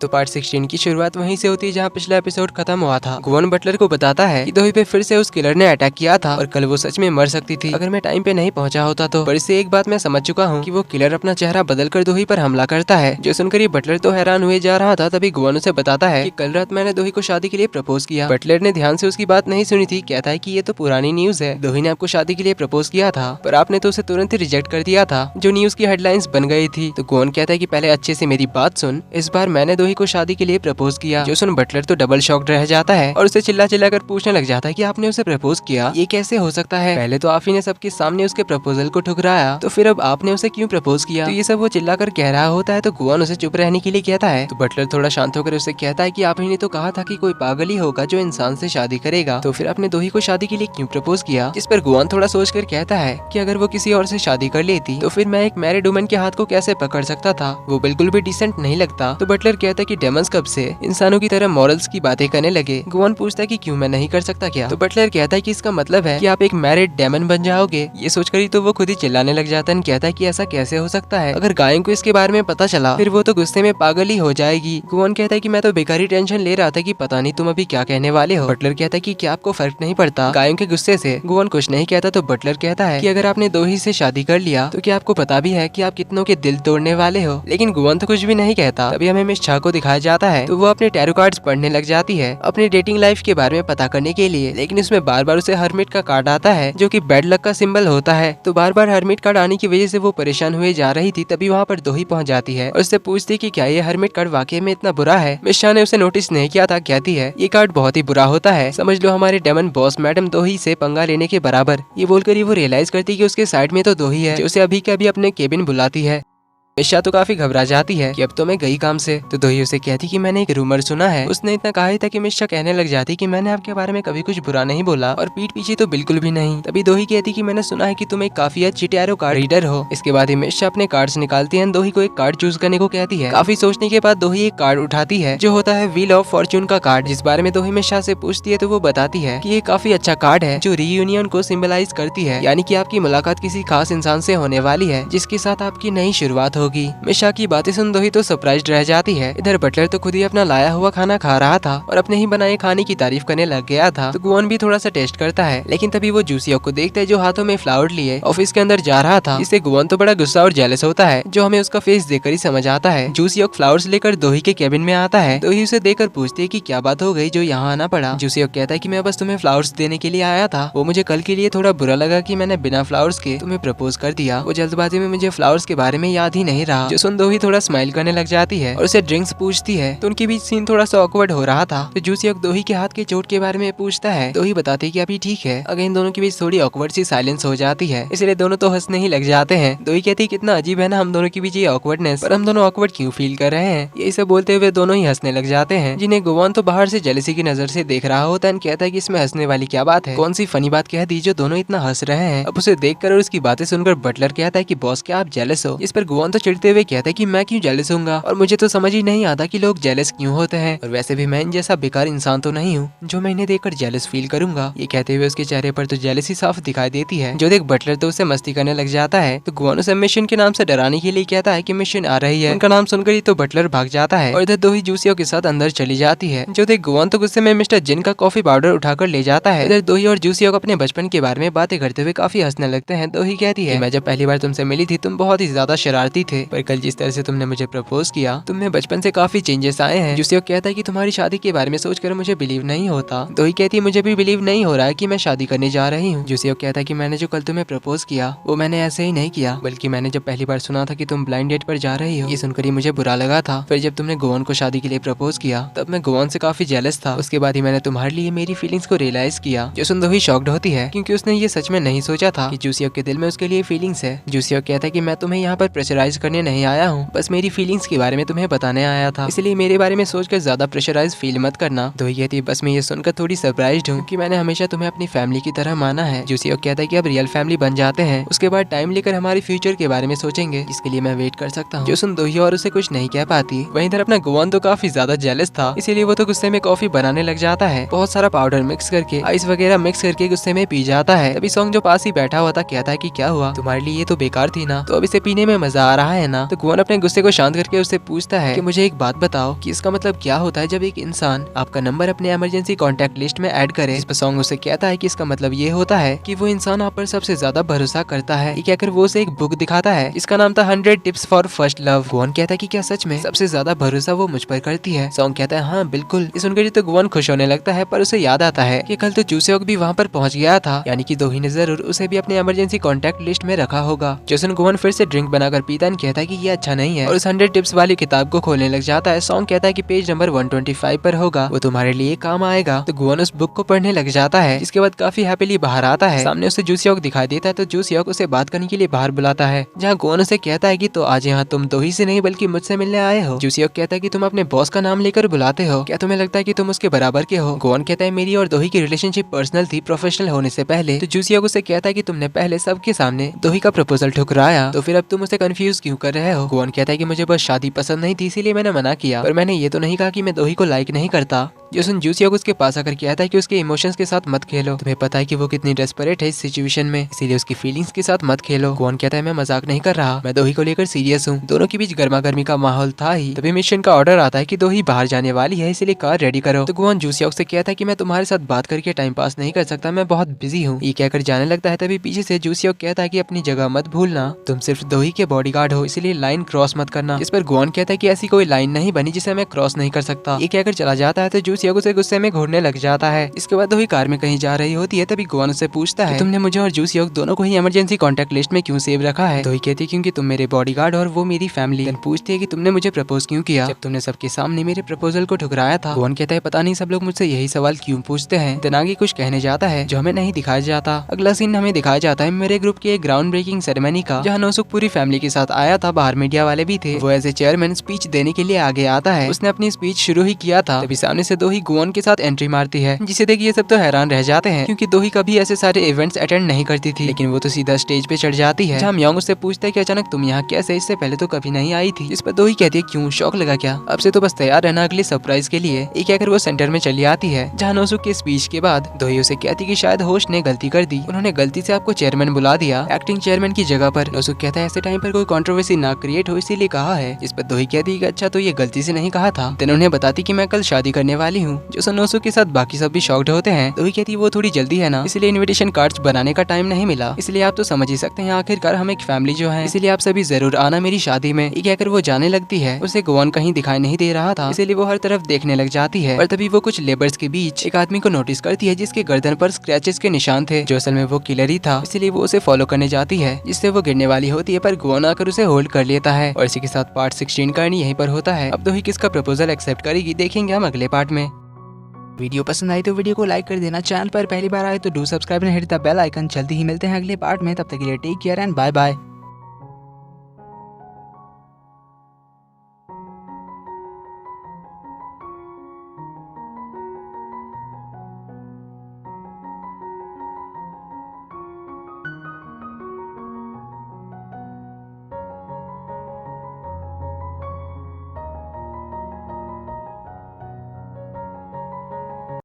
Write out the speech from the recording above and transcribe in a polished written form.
तो पार्ट 16 की शुरुआत वहीं से होती है जहाँ पिछला एपिसोड खत्म हुआ था। गुवन बटलर को बताता है कि दोही पे फिर से उस किलर ने अटैक किया था और कल वो सच में मर सकती थी अगर मैं टाइम पे नहीं पहुंचा होता तो। पर इससे एक बात मैं समझ चुका हूँ कि वो किलर अपना चेहरा बदल कर दोही पर हमला करता है। जो सुनकर ये बटलर तो हैरान हुए जा रहा था, तभी गुवन उसे बताता है कि कल रात मैंने दोही को शादी के लिए प्रपोज किया। बटलर ने ध्यान से उसकी बात नहीं सुनी थी। कहता है कि ये तो पुरानी न्यूज है, दोही ने आपको शादी के लिए प्रपोज किया था पर आपने तो उसे तुरंत ही रिजेक्ट कर दिया था जो न्यूज की हेडलाइंस बन गई थी। तो गुवन कहता है कि पहले अच्छे से मेरी बात सुन, इस बार मैंने दोही को शादी के लिए प्रपोज किया। जो सुन बटलर तो डबल शॉक्ड रह जाता है और उसे चिल्ला चिल्ला कर पूछने लग जाता है कि आपने उसे प्रपोज किया, ये कैसे हो सकता है? पहले तो आप ही ने सबके सामने उसके प्रपोजल को ठुकराया, तो फिर अब आपने उसे क्यों प्रपोज किया? तो ये सब वो चिल्ला कर कह रहा होता है तो गुवन उसे चुप रहने के लिए कहता है। तो बटलर थोड़ा शांत होकर उसे कहता है कि आप ही ने तो कहा था कि कोई पागल ही होगा जो इंसान से शादी करेगा, तो फिर आपने दोही को शादी के लिए क्यों प्रपोज किया? जिस पर गुवन थोड़ा सोच कर कहता है कि अगर वो किसी और से शादी कर लेती तो फिर मैं एक मैरिड वुमन के हाथ को कैसे पकड़ सकता था, वो बिल्कुल भी डिसेंट नहीं लगता। तो बटलर कहता है कि डेमंस कब से इंसानों की तरह मॉरल्स की बातें करने लगे। गुवन पूछता है कि क्यों मैं नहीं कर सकता क्या? तो बटलर कहता है कि इसका मतलब है कि आप एक मैरिड डेमन बन जाओगे। ये सोचकर ही तो वो खुद ही चिल्लाने लग जाता है। कहता है कि ऐसा कैसे हो सकता है, अगर गायों को इसके बारे में पता चला फिर वो तो गुस्से में पागल ही हो जाएगी। गुवन कहता है कि मैं तो बेकारी टेंशन ले रहा था कि पता नहीं तुम अभी क्या कहने वाले हो। बटलर कहता है कि क्या आपको फर्क नहीं पड़ता गायों के गुस्से से? गुवन कुछ नहीं कहता। तो बटलर कहता है कि अगर आपने दोही से शादी कर लिया तो क्या आपको पता भी है कि आप कितनों के दिल तोड़ने वाले हो? लेकिन गुवन तो कुछ भी नहीं कहता। तभी हमें मिस छा को दिखाया जाता है तो वो अपने टैरो कार्ड्स पढ़ने लग जाती है अपनी डेटिंग लाइफ के बारे में पता करने के लिए। लेकिन उसमें बार बार उसे हर्मिट का कार्ड आता है जो कि बैड लक का सिंबल होता है। तो बार बार हर्मिट कार्ड आने की वजह से वो परेशान हुए जा रही थी। तभी वहाँ पर दोही पहुँच जाती है और उससे पूछती कि क्या ये हर्मिट कार्ड वाकई में इतना बुरा है? मिस छा ने उसे नोटिस नहीं किया था। कहती है ये कार्ड बहुत ही बुरा होता है, समझ लो हमारे डेमन बॉस मैडम दोही से पंगा लेने के बराबर। ये बोलकर ही वो रियलाइज करती कि उसके साइड में तो दोही है जो उसे अभी के अभी अपने केबिन बुलाती है। मिशा तो काफी घबरा जाती है कि अब तो मैं गई काम से। तो दोही उसे कहती कि मैंने एक रूमर सुना है। उसने इतना कहा ही था कि मिशा कहने लग जाती कि मैंने आपके बारे में कभी कुछ बुरा नहीं बोला और पीठ पीछे तो बिल्कुल भी नहीं। तभी दोही कहती कि मैंने सुना है कि तुम एक काफी अच्छी टैरो कार्ड रीडर हो। इसके बाद ही मिशा अपने कार्ड्स निकालती है, दोही को एक कार्ड चूज करने को कहती है। काफी सोचने के बाद दोही एक कार्ड उठाती है जो होता है व्हील ऑफ फॉर्च्यून का कार्ड, जिस बारे में दोही मिशा से पूछती है तो वो बताती है कि ये काफी अच्छा कार्ड है जो रीयूनियन को सिंबलाइज करती है, यानी कि आपकी मुलाकात किसी खास इंसान से होने वाली है जिसके साथ आपकी नई शुरुआत होगी। मिशा की बातें सुन दोही तो सरप्राइज्ड रह जाती है। इधर बटलर तो खुद ही अपना लाया हुआ खाना खा रहा था और अपने ही बनाए खाने की तारीफ करने लग गया था। तो गुवन भी थोड़ा सा टेस्ट करता है, लेकिन तभी वो जूसियोक को देखता है जो हाथों में फ्लावर लिए ऑफिस के अंदर जा रहा था। इससे गुवन तो बड़ा गुस्सा और जेलस होता है जो हमें उसका फेस देखकर ही समझ आता है। जूसियोक फ्लावर्स लेकर दोही के केबिन में आता है। दोही उसे देखकर पूछती है कि क्या बात हो गई जो यहाँ आना पड़ा। जूसियोक कहता है कि मैं बस तुम्हें फ्लावर्स देने के लिए आया था, वो मुझे कल के लिए थोड़ा बुरा लगा कि मैंने बिना फ्लावर्स के तुम्हें प्रपोज कर दिया। वो जल्दबाजी में मुझे फ्लावर्स के बारे में याद ही नहीं रहा। जो सुन दोही थोड़ा स्माइल करने लग जाती है और उसे ड्रिंक्स पूछती है। तो उनके बीच सीन थोड़ा सा ऑकवर्ड हो रहा था। तो जूसियोक दोही के हाथ के चोट के बारे में पूछता है। दोही बताती है कि अभी ठीक है। अगर इन दोनों के बीच थोड़ी ऑकवर्ड सी साइलेंस हो जाती है, इसलिए दोनों तो हंसने ही लग जाते हैं। दोही कहती है कितना अजीब है ना हम दोनों के बीच ये ऑकवर्डनेस, पर हम दोनों ऑकवर्ड क्यों फील कर रहे हैं? यही सब बोलते हुए दोनों ही हंसने लग जाते हैं, जिन्हें गुवन तो बाहर से जेलसी की नजर से देख रहा होता है। कहता है कि इसमें हंसने वाली क्या बात है, कौन सी फनी बात कह दी जो दोनों इतना हंस रहे हैं? अब उसे देखकर और उसकी बातें सुनकर बटलर कहता है कि बॉस क्या आप जेलस हो? इस पर गुवन तो चिढ़ते हुए कहता है कि मैं क्यों जेलस होऊंगा और मुझे तो समझ ही नहीं आता कि लोग जेलस क्यों होते हैं, और वैसे भी मैं इन जैसा बेकार इंसान तो नहीं हूँ जो मैं इन्हें देखकर जेलस फील करूंगा। ये कहते हुए उसके चेहरे पर तो जेलसी साफ दिखाई देती है। जो देख बटलर तो उसे मस्ती करने लग जाता है। तो गुवन उसे मिशन के नाम से डराने के लिए कहता है कि मिशन आ रही है। उनका नाम सुनकर ही तो बटलर भाग जाता है और इधर दोही जूसियों के साथ अंदर चली जाती है। जो देख गुवन तो गुस्से में मिस्टर जिन का कॉफी पाउडर उठाकर ले जाता है। इधर दोही और जूसियों अपने बचपन के बारे में बातें करते हुए काफी हंसने लगते हैं। दोही कहती है मैं जब पहली बार तुमसे मिली थी तुम बहुत ही ज्यादा शरारती थे, पर कल जिस तरह से तुमने मुझे प्रपोज किया तुमने बचपन से काफी चेंजेस आए हैं। जूसियोक कहता है कि तुम्हारी शादी के बारे में सोचकर मुझे बिलीव नहीं होता। दोही कहती है मुझे भी बिलीव नहीं हो रहा है कि मैं शादी करने जा रही हूँ। जूसियोक कहता है कि मैंने जो कल तुम्हें प्रपोज किया वो मैंने ऐसे ही नहीं किया, बल्कि मैंने जब पहली बार सुना था कि तुम ब्लाइंड डेट पर जा रही हो, ये सुनकर ही मुझे बुरा लगा था। फिर जब तुमने गुवन को शादी के लिए प्रपोज किया तब मैं गुवन से काफी जेलस था। उसके बाद ही मैंने तुम्हारे लिए मेरी फीलिंग्स को रियलाइज किया। जो सुन दोही शॉक्ड होती है क्योंकि उसने ये सच में नहीं सोचा था कि जूसियोक के दिल में उसके लिए फीलिंग्स है। जूसियोक कहता है कि मैं तुम्हें यहाँ पर प्रेशराइज करने नहीं आया हूँ, बस मेरी फीलिंग्स के बारे में तुम्हें बताने आया था, इसलिए मेरे बारे में सोचकर ज्यादा प्रेशराइज फील मत करना। दोही कहती है बस मैं ये सुनकर थोड़ी सरप्राइज्ड हूँ कि मैंने हमेशा तुम्हें अपनी फैमिली की तरह माना है। जूसियोक कहता है कि अब रियल फैमिली बन जाते हैं, उसके बाद टाइम लेकर हमारे फ्यूचर के बारे में सोचेंगे, जिसके लिए मैं वेट कर सकता हूँ। जो सुन दोही और उसे कुछ नहीं कह पाती। वहीं इधर अपना गुवन तो काफी ज्यादा जेलस था, इसीलिए वो तो गुस्से में कॉफी बनाने लग जाता है। बहुत सारा पाउडर मिक्स करके आइस वगैरह मिक्स करके गुस्से में पी जाता है। तभी सॉन्ग जो पास ही बैठा हुआ था कहता है कि क्या हुआ, तुम्हारे लिए ये तो बेकार थी ना, तो अब इसे पीने में मजा आ रहा है ना। तो गुवन अपने गुस्से को शांत करके उससे पूछता है कि मुझे एक बात बताओ कि इसका मतलब क्या होता है जब एक इंसान आपका नंबर अपने इमरजेंसी कॉन्टेक्ट लिस्ट में ऐड करे। इस पर सॉन्ग उसे कहता है कि इसका मतलब ये होता है कि वो इंसान आप पर सबसे ज्यादा भरोसा करता है। ये कहकर वो उसे एक बुक दिखाता है, इसका नाम था 100 टिप्स फॉर फर्स्ट लव। गुवन कहता है कि क्या सच में सबसे ज्यादा भरोसा वो मुझ पर करती है। सॉन्ग कहता है हाँ बिल्कुल। ये सुनकर तो गुवन खुश होने लगता है, पर उसे याद आता है कि कल तो जूसेओक भी वहाँ पर पहुँच गया था, यानी कि दोही ने जरूर उसे भी अपने इमरजेंसी कॉन्टेक्ट लिस्ट में रखा होगा। जैसन गुवन फिर से ड्रिंक बनाकर पीता है, कहता है कि ये अच्छा नहीं है और उस 100 टिप्स वाली किताब को खोलने लग जाता है। सॉन्ग कहता है कि पेज नंबर 125 पर होगा, वो तुम्हारे लिए काम आएगा। तो गुवन उस बुक को पढ़ने लग जाता है, जिसके बाद काफी हैप्पीली बाहर आता है। सामने उसे जूसेओक दिखाई देता है, तो जूसेओक उसे बात करने के लिए बाहर बुलाता है, जहाँ गुवन उसे कहता है कि तो आज यहाँ तुम दोही से नहीं बल्कि मुझसे मिलने आए हो। जूसेओक कहता है कि तुम अपने बॉस का नाम लेकर बुलाते हो, क्या तुम्हें लगता है कि तुम उसके बराबर के हो। गुवन कहता है मेरी और दोही की रिलेशनशिप पर्सनल थी, प्रोफेशनल होने से पहले। तो जूसेओक उसे कहता है कि तुमने पहले सबके सामने दोही का प्रपोजल ठुकराया, तो फिर अब तुम उसे कंफ्यूज क्यों कर रहे हो। गुवन कहता है कि मुझे बस शादी पसंद नहीं थी, इसीलिए मैंने मना किया, पर मैंने ये तो नहीं कहा कि मैं दोही को लाइक नहीं करता। जोसन जूसेओक उसके पास आकर कहता है कि उसके इमोशंस के साथ मत खेलो, तुम्हें पता है कि वो कितनी डेस्परेट है इस सिचुएशन में, इसीलिए उसकी फीलिंग्स के साथ मत खेलो। गुवन कहता है मैं मजाक नहीं कर रहा, मैं दोही को लेकर सीरियस हूँ। दोनों के बीच गर्मा गर्मी का माहौल था ही। तभी मिशन का ऑर्डर आता है कि दोही बाहर जाने वाली है, इसलिए कार रेडी करो। तो गुवन जूसेओक से कहता है कि मैं तुम्हारे साथ बात करके टाइम पास नहीं कर सकता, मैं बहुत बिजी हूँ। ये कहकर जाने लगता है, तभी पीछे से जूसेओक कहता है कि अपनी जगह मत भूलना, तुम सिर्फ दोही के बॉडीगार्ड हो, इसलिए लाइन क्रॉस मत करना। इस पर गुवन कहता है कि ऐसी कोई लाइन नहीं बनी जिसे मैं क्रॉस नहीं कर सकता। ये कहकर चला जाता है, तो जूसेओक उसे गुस्से में घूरने लग जाता है। इसके बाद दोही कार में कहीं जा रही होती है, तभी गुवन उससे पूछता है तुमने मुझे और जूसेओक दोनों को ही इमरजेंसी कॉन्टेक्ट लिस्ट में क्यों सेव रखा है। दोही कहती है क्योंकि तुम मेरे बॉडीगार्ड और वो मेरी फैमिली। पूछती है कि तुमने मुझे प्रपोज क्यों किया जब तुमने सबके सामने मेरे प्रपोजल को ठुकराया था। गुवन कहता है पता नहीं सब लोग मुझसे यही सवाल क्यों पूछते हैं। देन आगे कुछ कहने जाता है जो हमें नहीं दिखाया जाता। अगला सीन हमें दिखाया जाता है मेरे ग्रुप की एक ग्राउंड ब्रेकिंग सेरेमनी का, जहाँ नोसुक पूरी फैमिली के साथ आया था, बाहर मीडिया वाले भी थे। वो एज ए चेयरमैन स्पीच देने के लिए आगे आता है। उसने अपनी स्पीच शुरू ही किया था, तभी सामने से दोही गुवन के साथ एंट्री मारती है, जिसे देख ये सब तो हैरान रह जाते हैं, क्योंकि दोही कभी ऐसे सारे इवेंट्स अटेंड नहीं करती थी, लेकिन वो तो सीधा स्टेज पे चढ़ जाती है। जहाँ म्योंग उससे पूछता है कि अचानक तुम यहाँ कैसे, इससे पहले तो कभी नहीं आई थी। इस पर दोही कहती है क्यों, शौक लगा क्या, अब से तो बस तैयार रहना अगले सरप्राइज के लिए। ये कहकर वो सेंटर में चली आती है, जहाँ नोसुक के स्पीच के बाद दोही उसे कहती कि शायद होस्ट ने गलती कर दी, उन्होंने गलती से आपको चेयरमैन बुला दिया एक्टिंग चेयरमैन की जगह पर। नोसुक कहता है ऐसे टाइम पर कोई कंट्रोवर्सी ना क्रिएट हो इसीलिए कहा है। इस पर दोही कहती है अच्छा तो ये गलती से नहीं कहा था। देन उन्हें बताती कि मैं कल शादी करने वाली हूँ। जो नोसुक के साथ बाकी सब भी शॉक्ड होते हैं। दोही कहती वो थोड़ी जल्दी है ना, इसलिए इनविटेशन कार्ड्स बनाने का टाइम नहीं मिला, इसलिए आप तो समझ ही सकते हैं आखिरकार हम एक फैमिली जो है, इसलिए आप सभी जरूर आना मेरी शादी में। ये कहकर वो जाने लगती है। उसे गुवन कहीं दिखाई नहीं दे रहा था, इसीलिए वो हर तरफ देखने लग जाती है। और तभी वो कुछ लेबर्स के बीच एक आदमी को नोटिस करती है, जिसके गर्दन पर स्क्रैचेस के निशान थे, जो असल में वो किलर ही था। इसलिए वो उसे फॉलो करने जाती है, जिससे वो गिरने वाली होती है, पर गुवन आकर उसे होल्ड कर लेता है। और इसी के साथ पार्ट 16 का यहीं पर होता है। अब दोही किसका प्रपोजल एक्सेप्ट करेगी देखेंगे हम अगले पार्ट में। वीडियो पसंद आई तो वीडियो को लाइक कर देना, चैनल पर पहली बार आए तो do subscribe and hit the bell icon. जल्दी ही मिलते हैं अगले पार्ट में, तब तक के लिए take care and bye bye.